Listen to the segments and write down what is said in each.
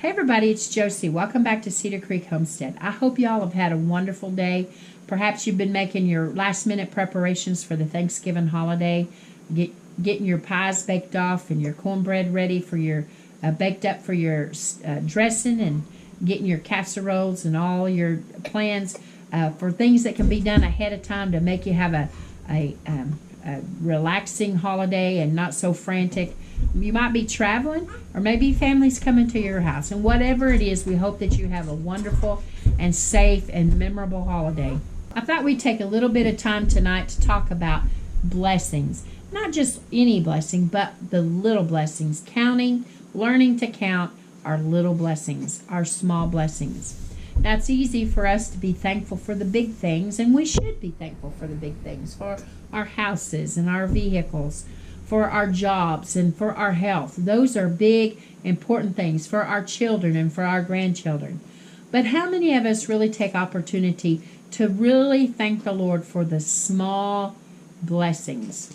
Hey everybody, it's Josie. Welcome back to Cedar Creek Homestead. I hope y'all have had a wonderful day. Perhaps you've been making your last minute preparations for the Thanksgiving holiday, getting your pies baked off and your cornbread ready for your baked up for your dressing, and getting your casseroles and all your plans for things that can be done ahead of time to make you have a relaxing holiday and not so frantic. You might be traveling, or maybe family's coming to your house. And whatever it is, we hope that you have a wonderful and safe and memorable holiday. I thought we'd take a little bit of time tonight to talk about blessings. Not just any blessing, but the little blessings. Learning to count our little blessings, our small blessings. Now, it's easy for us to be thankful for the big things, and we should be thankful for the big things, for our houses and our vehicles, for our jobs and for our health. Those are big, important things, for our children and for our grandchildren. But how many of us really take opportunity to really thank the Lord for the small blessings?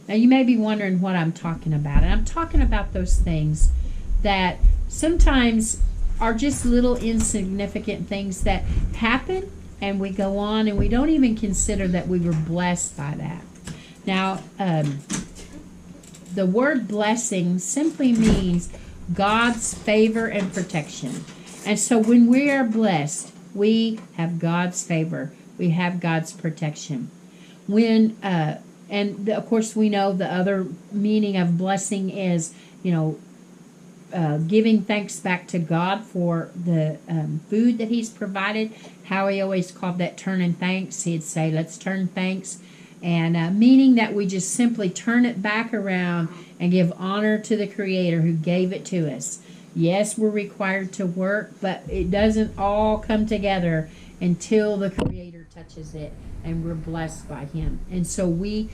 Now, you may be wondering what I'm talking about. And I'm talking about those things that sometimes are just little insignificant things that happen, and we go on and we don't even consider that we were blessed by that. Now, the word blessing simply means God's favor and protection. And so when we are blessed, we have God's favor. We have God's protection. Of course, we know the other meaning of blessing is, giving thanks back to God for the food that He's provided. Howie always called that turning thanks. He'd say, let's turn thanks. And meaning that we just simply turn it back around and give honor to the Creator who gave it to us. Yes, we're required to work, but it doesn't all come together until the Creator touches it and we're blessed by Him. And so we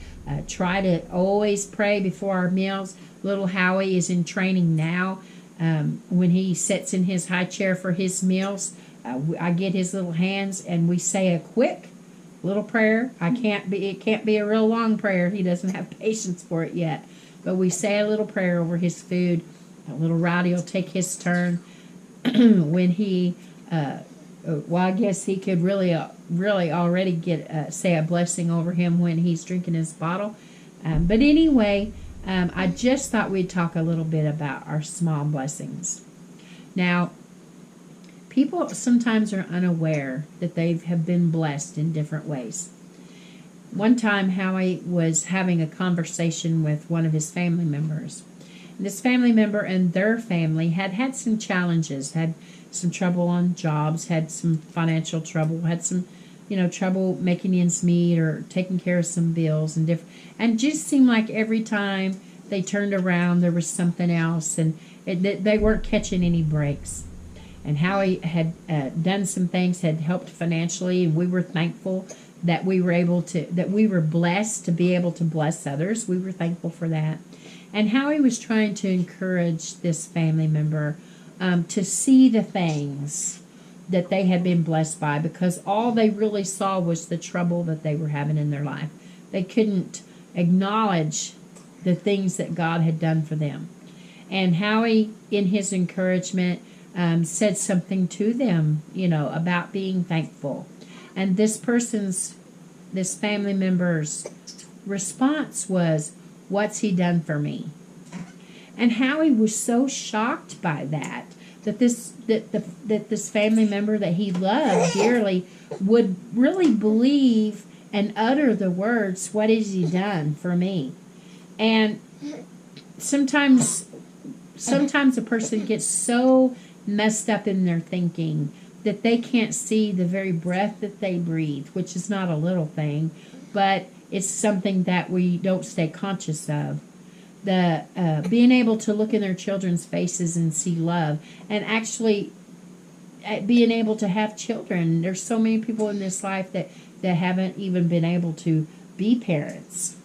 try to always pray before our meals. Little Howie is in training now. When he sits in his high chair for his meals, I get his little hands and we say a quick little prayer. It can't be a real long prayer. He doesn't have patience for it yet. But we say a little prayer over his food. Little Rowdy will take his turn when he, I guess he could really already say a blessing over him when he's drinking his bottle. But anyway, I just thought we'd talk a little bit about our small blessings. Now, people sometimes are unaware that they have been blessed in different ways. One time, Howie was having a conversation with one of his family members. And this family member and their family had some challenges, had some trouble on jobs, had some financial trouble, had some, trouble making ends meet or taking care of some bills and just seemed like every time they turned around there was something else, and they weren't catching any breaks. And Howie had done some things, had helped financially, and we were thankful that we were blessed to be able to bless others. We were thankful for that. And Howie was trying to encourage this family member to see the things that they had been blessed by, because all they really saw was the trouble that they were having in their life. They couldn't acknowledge the things that God had done for them. And Howie, in his encouragement, said something to them, about being thankful. And this family member's response was, "What's he done for me?" And Howie was so shocked by that this family member that he loved dearly would really believe and utter the words, "What has he done for me?" And sometimes a person gets so messed up in their thinking that they can't see the very breath that they breathe, which is not a little thing, but it's something that we don't stay conscious of. The being able to look in their children's faces and see love, and actually being able to have children. There's so many people in this life that haven't even been able to be parents.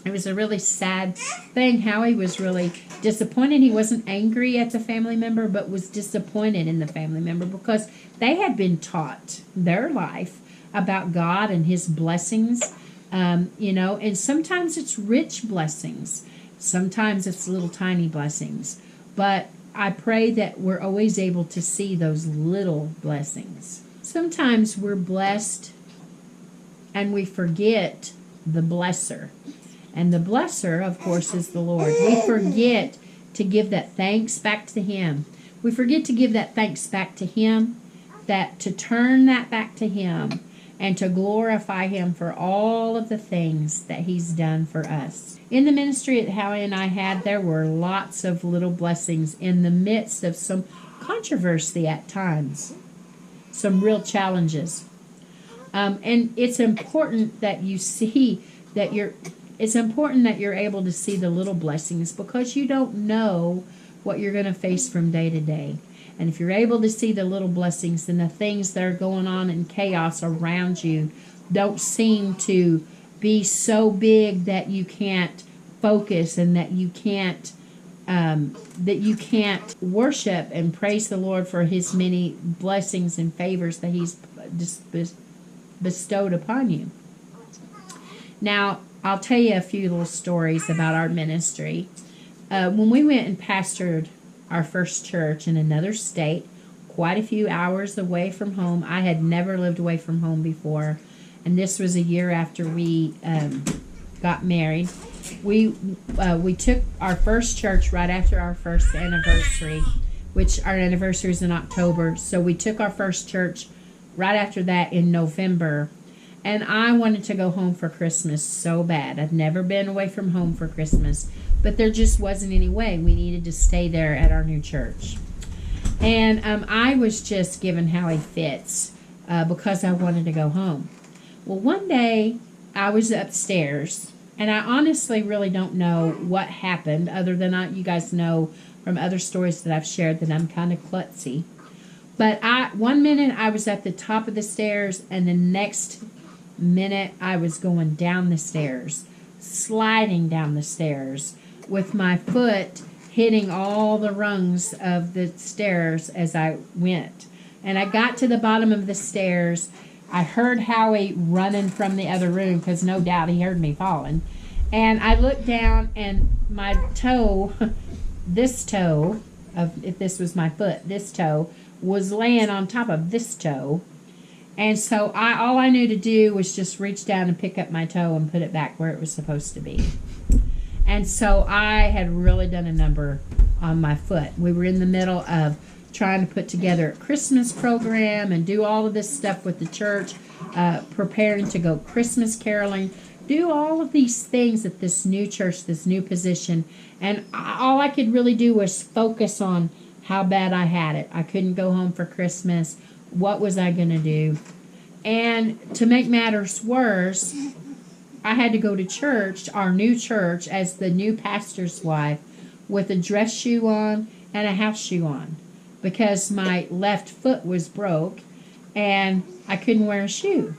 It was a really sad thing. Howie was really disappointed. He wasn't angry at the family member, but was disappointed in the family member because they had been taught their life about God and His blessings, and sometimes it's rich blessings. Sometimes it's little tiny blessings. But I pray that we're always able to see those little blessings. Sometimes we're blessed and we forget the blesser. And the blesser, of course, is the Lord. We forget to give that thanks back to Him. We forget to give that thanks back to Him, that to turn that back to Him and to glorify Him for all of the things that He's done for us. In the ministry that Howie and I had, there were lots of little blessings in the midst of some controversy at times, some real challenges. And it's important that you see that it's important that you're able to see the little blessings, because you don't know what you're going to face from day to day. And if you're able to see the little blessings, then the things that are going on in chaos around you don't seem to be so big that you can't focus and that you can't worship and praise the Lord for His many blessings and favors that He's bestowed upon you. Now, I'll tell you a few little stories about our ministry. When we went and pastored our first church in another state, quite a few hours away from home. I had never lived away from home before, and this was a year after we got married. We took our first church right after our first anniversary, which our anniversary is in October. So we took our first church right after that in November. And I wanted to go home for Christmas so bad. I'd never been away from home for Christmas. But there just wasn't any way. We needed to stay there at our new church. And I was just giving Howie fits because I wanted to go home. Well, one day I was upstairs. And I honestly really don't know what happened, other than you guys know from other stories that I've shared that I'm kind of klutzy. But one minute I was at the top of the stairs, and the next minute I was going down the stairs, sliding down the stairs with my foot hitting all the rungs of the stairs as I went. And I got to the bottom of the stairs. I heard Howie running from the other room, because no doubt he heard me falling. And I looked down, and my toe, this toe, if this was my foot, this toe was laying on top of this toe. And so all I knew to do was just reach down and pick up my toe and put it back where it was supposed to be. And so I had really done a number on my foot. We were in the middle of trying to put together a Christmas program and do all of this stuff with the church, preparing to go Christmas caroling, do all of these things at this new church, this new position. And all I could really do was focus on how bad I had it. I couldn't go home for Christmas. What was I going to do? And to make matters worse, I had to go to church, our new church, as the new pastor's wife, with a dress shoe on and a house shoe on, because my left foot was broke and I couldn't wear a shoe.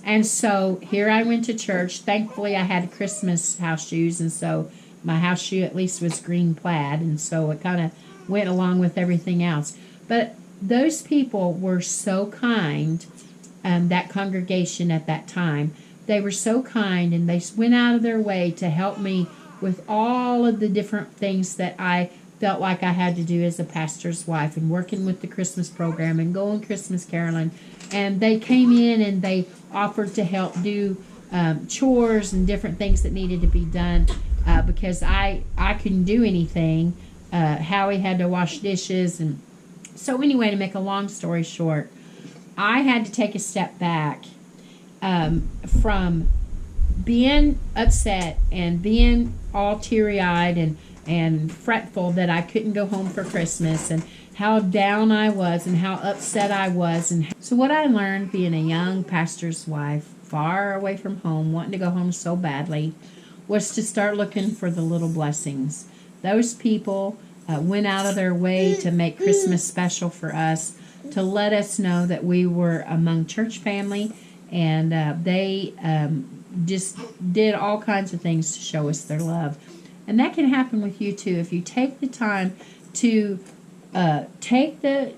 And so here I went to church. Thankfully, I had Christmas house shoes, and so my house shoe at least was green plaid, and so it kind of went along with everything else. But those people were so kind, that congregation at that time. They were so kind, and they went out of their way to help me with all of the different things that I felt like I had to do as a pastor's wife, and working with the Christmas program and going Christmas caroling. And they came in and they offered to help do chores and different things that needed to be done, because I couldn't do anything. Howie had to wash dishes. And so anyway, to make a long story short, I had to take a step back from being upset and being all teary-eyed and fretful that I couldn't go home for Christmas, and how down I was and how upset I was. And so what I learned being a young pastor's wife, far away from home, wanting to go home so badly, was to start looking for the little blessings. Those people went out of their way to make Christmas special for us, to let us know that we were among church family, and they just did all kinds of things to show us their love. And that can happen with you too if you take the time to take the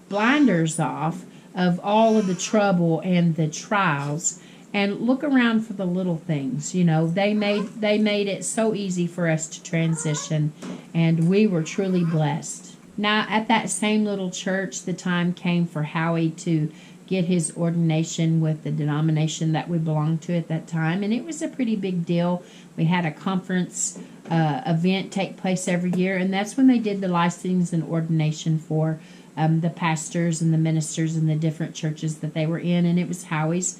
blinders off of all of the trouble and the trials, and look around for the little things. You know, they made it so easy for us to transition, and we were truly blessed. Now, at that same little church, the time came for Howie to get his ordination with the denomination that we belonged to at that time, and it was a pretty big deal. We had a conference event take place every year, and that's when they did the licensings and ordination for the pastors and the ministers in the different churches that they were in, and it was Howie's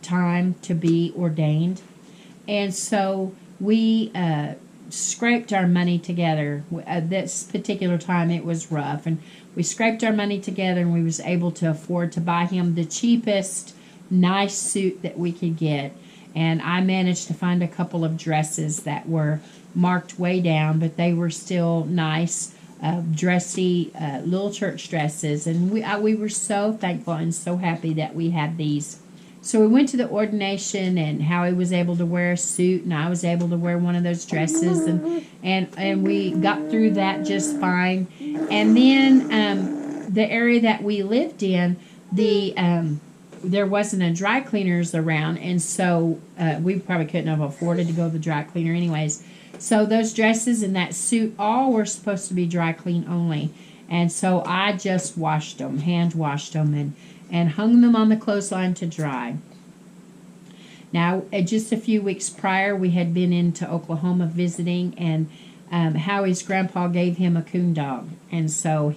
time to be ordained. And so we scraped our money together. This particular time it was rough, and we scraped our money together, and we was able to afford to buy him the cheapest nice suit that we could get. And I managed to find a couple of dresses that were marked way down, but they were still nice, dressy little church dresses. And we were so thankful and so happy that we had these. So we went to the ordination, and Howie was able to wear a suit, and I was able to wear one of those dresses, and we got through that just fine. And then the area that we lived in, there wasn't a dry cleaners around, and so we probably couldn't have afforded to go to the dry cleaner anyways. So those dresses and that suit all were supposed to be dry clean only, and so I just hand washed them, and hung them on the clothesline to dry. Now, just a few weeks prior, we had been into Oklahoma visiting, and Howie's grandpa gave him a coon dog, and so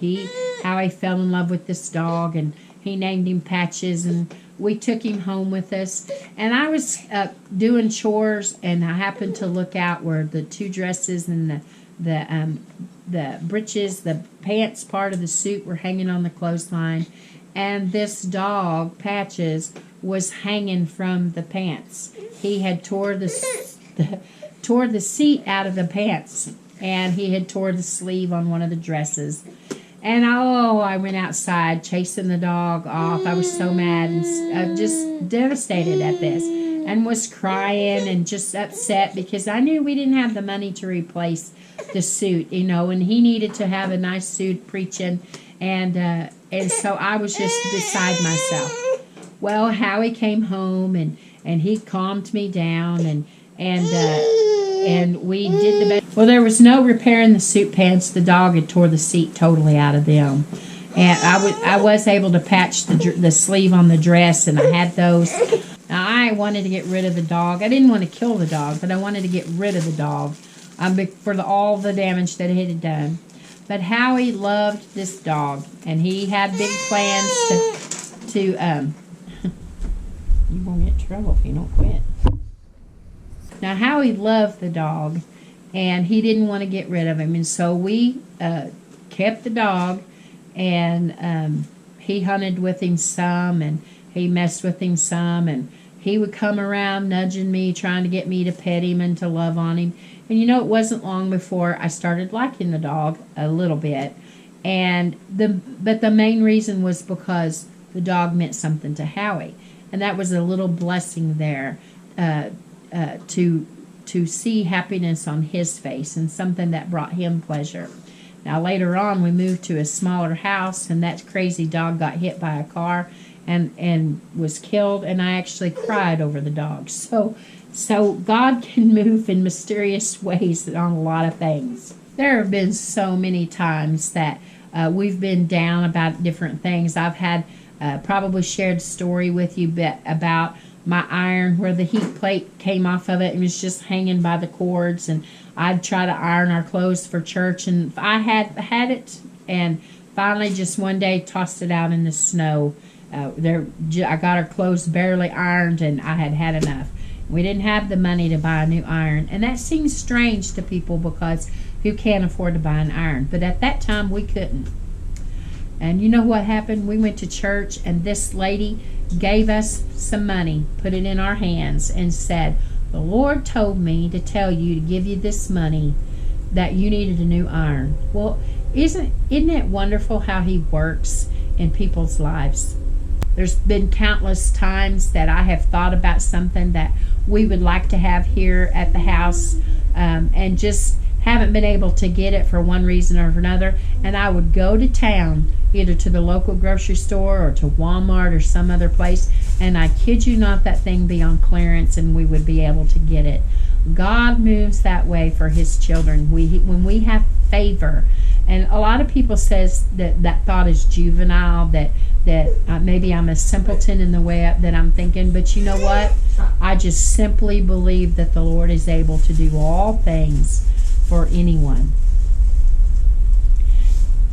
Howie fell in love with this dog, and he named him Patches, and we took him home with us. And I was doing chores, and I happened to look out where the two dresses and the breeches, the pants part of the suit were hanging on the clothesline, and this dog, Patches, was hanging from the pants. He had tore the seat out of the pants, and he had tore the sleeve on one of the dresses. And I went outside chasing the dog off. I was so mad and just devastated at this, and was crying and just upset because I knew we didn't have the money to replace the suit, and he needed to have a nice suit preaching, and so I was just beside myself. Well, Howie came home, and he calmed me down, and we did the best. Well, there was no repairing the suit pants. The dog had tore the seat totally out of them, and I was able to patch the sleeve on the dress, and I had those. Now, I wanted to get rid of the dog. I didn't want to kill the dog, but I wanted to get rid of the dog for all the damage that it had done. But Howie loved this dog, and he had big plans to you won't get in trouble if you don't quit. Now, Howie loved the dog, and he didn't want to get rid of him, and so we kept the dog, and he hunted with him some, and he messed with him some, and he would come around nudging me, trying to get me to pet him and to love on him. And it wasn't long before I started liking the dog a little bit, but the main reason was because the dog meant something to Howie, and that was a little blessing there. To see happiness on his face, and something that brought him pleasure. Now, later on, we moved to a smaller house, and that crazy dog got hit by a car and was killed, and I actually cried over the dog. So God can move in mysterious ways on a lot of things. There have been so many times that we've been down about different things. I've had probably shared a story with you about my iron where the heat plate came off of it and was just hanging by the cords, and I'd try to iron our clothes for church, and I had it, and finally just one day tossed it out in the snow. I got our clothes barely ironed, and I had enough. We didn't have the money to buy a new iron, and that seems strange to people because who can't afford to buy an iron, but at that time we couldn't. And you know what happened? We went to church, and this lady gave us some money, put it in our hands, and said, "The Lord told me to tell you to give you this money, that you needed a new iron." Well, isn't it wonderful how He works in people's lives? There's been countless times that I have thought about something that we would like to have here at the house, and just haven't been able to get it for one reason or another, and I would go to town, either to the local grocery store or to Walmart or some other place, and I kid you not, that thing be on clearance and we would be able to get it. God moves that way for his children. When we have favor, and a lot of people says that thought is juvenile, that maybe I'm a simpleton in the way that I'm thinking, but you know what? I just simply believe that the Lord is able to do all things for anyone.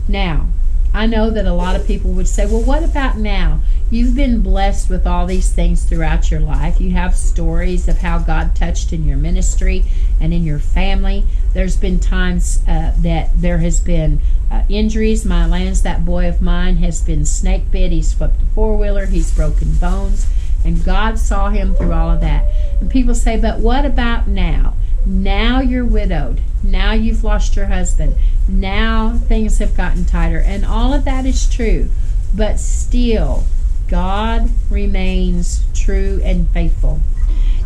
Now, I know that a lot of people would say, well, what about now? You've been blessed with all these things throughout your life. You have stories of how God touched in your ministry and in your family. There's been times that there has been injuries. My Lance, that boy of mine, has been snake bit. He's flipped a four-wheeler. He's broken bones. And God saw him through all of that. And people say, but what about now? Now you're widowed. Now you've lost your husband. Now things have gotten tighter. And all of that is true. But still, God remains true and faithful.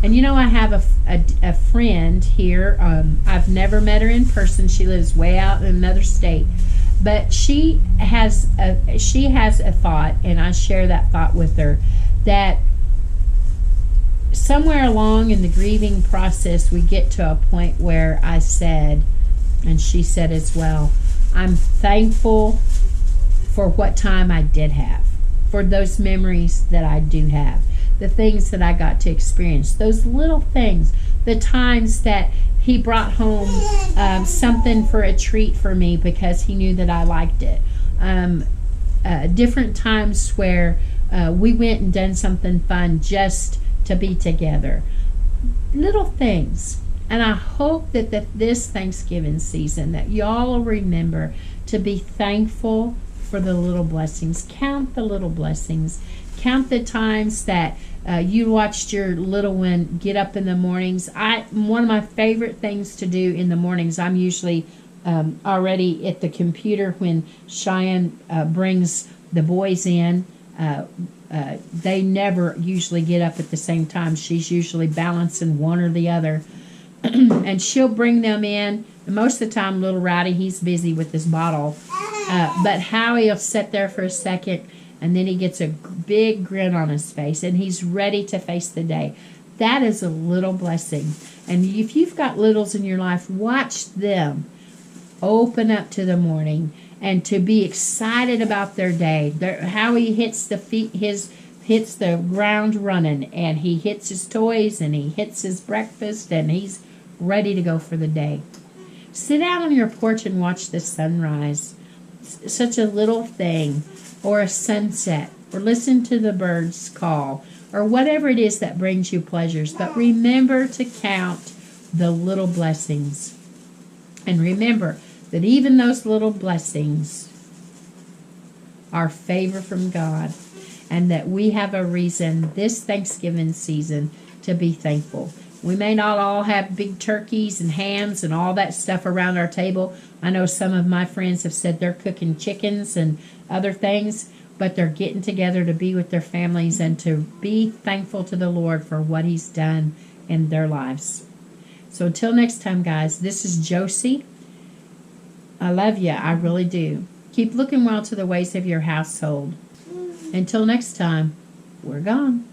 And you know, I have a friend here. I've never met her in person. She lives way out in another state. But she has a thought, and I share that thought with her, that somewhere along in the grieving process, we get to a point where I said, and she said as well, I'm thankful for what time I did have, for those memories that I do have, the things that I got to experience, those little things, the times that he brought home something for a treat for me because he knew that I liked it. Different times where we went and done something fun just to be together. Little things. And I hope that this Thanksgiving season that y'all will remember to be thankful for the little blessings. Count the little blessings. Count the times that you watched your little one get up in the mornings. One of my favorite things to do in the mornings, I'm usually already at the computer when Cheyenne brings the boys in. They never usually get up at the same time. She's usually balancing one or the other. And she'll bring them in. Most of the time, little Rowdy, he's busy with his bottle. But Howie will sit there for a second, and then he gets a big grin on his face, and he's ready to face the day. That is a little blessing. And if you've got littles in your life, watch them open up to the morning and to be excited about their day. Howie hits hits the ground running, and he hits his toys, and he hits his breakfast, and he's ready to go for the day. Sit out on your porch and watch the sunrise. Such a little thing, or a sunset, or listen to the birds call, or whatever it is that brings you pleasures. But remember to count the little blessings. And remember that even those little blessings are favor from God, and that we have a reason this Thanksgiving season to be thankful. We may not all have big turkeys and hams and all that stuff around our table. I know some of my friends have said they're cooking chickens and other things, but they're getting together to be with their families and to be thankful to the Lord for what he's done in their lives. So until next time, guys, this is Josie. I love you. I really do. Keep looking well to the ways of your household. Until next time, we're gone.